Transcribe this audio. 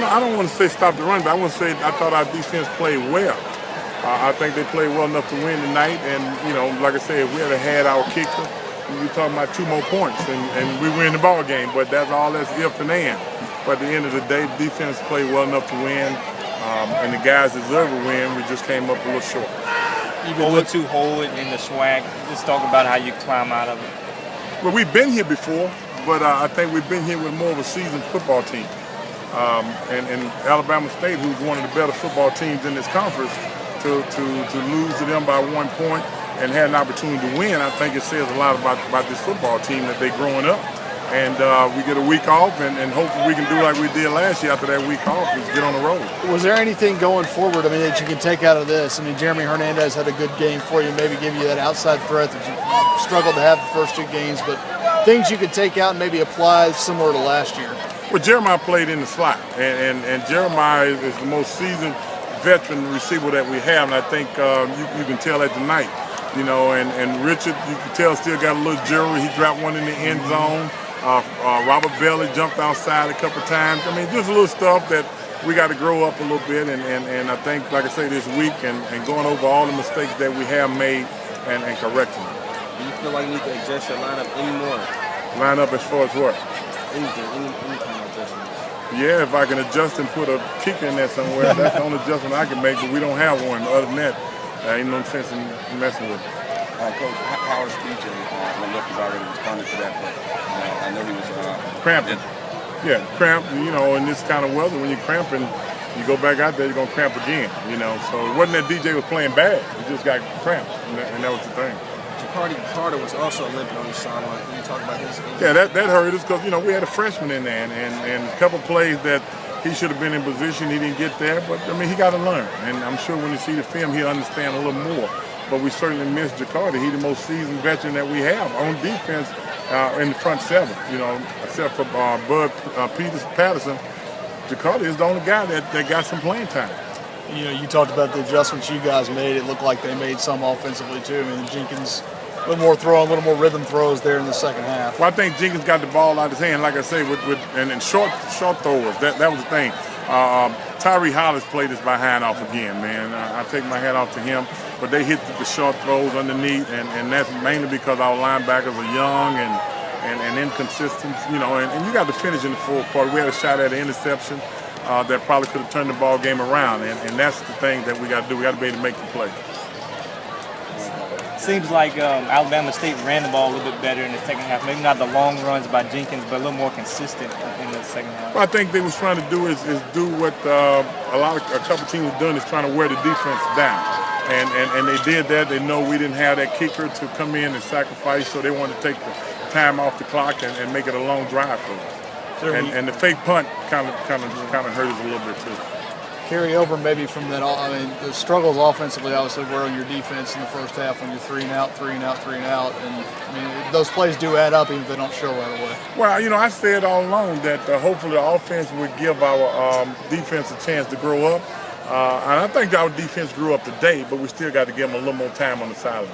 I don't want to say stop the run, but I want to say I thought our defense played well. I think they played well enough to win tonight, and like I said, if we had our kicker, we're talking about 2 more points, and we win the ball game. But that's all that's if and and. But at the end of the day, the defense played well enough to win, and the guys deserve a win. We just came up a little short. You go to hold it in the swag. Just talk about how you climb out of it. Well, we've been here before, but I think we've been here with more of a seasoned football team. And Alabama State, who's one of the better football teams in this conference, to lose to them by 1 point and had an opportunity to win, I think it says a lot about this football team that they're growing up. And we get a week off, and hopefully we can do like we did last year after that week off, is get on the road. Was there anything going forward, that you can take out of this? Jeremy Hernandez had a good game for you, maybe give you that outside threat that you struggled to have the first 2 games, but things you could take out and maybe apply similar to last year. Well, Jeremiah played in the slot, and Jeremiah is the most seasoned veteran receiver that we have, and I think you can tell that tonight. And Richard, you can tell, still got a little jury. He dropped one in the end zone. Robert Bailey jumped outside a couple times. Just a little stuff that we got to grow up a little bit, and I think, like I say, this week and going over all the mistakes that we have made and correcting them. Do you feel like you need to adjust your lineup anymore? Line up as far as what? Anything, any kind of adjustment. Yeah, if I can adjust and put a kicker in there somewhere, that's the only adjustment I can make, but we don't have one. Other than that, there ain't no sense in messing with it. Coach, how is DJ? I know he's already responded to that, but I know he was cramping. Yeah, cramp. In this kind of weather, when you're cramping, you go back out there, you're gonna cramp again. So it wasn't that DJ was playing bad; he just got cramped, and that was the thing. Carter was also limping on the sideline. Can you talk about his injury? Yeah, that hurt us because we had a freshman in there, and a couple plays that he should have been in position, he didn't get there. But he got to learn, and I'm sure when you see the film, he'll understand a little more. But we certainly miss Jakarta. He's the most seasoned veteran that we have on defense in the front 7. Except for Bud Patterson, Jakarta is the only guy that got some playing time. You talked about the adjustments you guys made. It looked like they made some offensively too. Jenkins, a little more throwing, a little more rhythm throws there in the second half. Well, I think Jenkins got the ball out of his hand, like I say, and short throwers. That was the thing. Tyree Hollis played his behind off again, man. I take my hat off to him. But they hit the short throws underneath, and that's mainly because our linebackers are young and inconsistent, and you got to finish in the fourth quarter. We had a shot at an interception that probably could have turned the ball game around, and that's the thing that we got to do. We got to be able to make the play. Seems like Alabama State ran the ball a little bit better in the second half. Maybe not the long runs by Jenkins, but a little more consistent in the second half. What I think they was trying to do is do what a couple teams are doing, is trying to wear the defense down. And they did that. They know we didn't have that kicker to come in and sacrifice, so they wanted to take the time off the clock and make it a long drive for us. And the fake punt kind of hurt us a little bit too. Carry over maybe from that. The struggles offensively obviously were on your defense in the first half when you're 3 and out, and those plays do add up even if they don't show right away. Well, I said all along that hopefully the offense would give our defense a chance to grow up. And I think our defense grew up today, but we still got to give them a little more time on the sideline.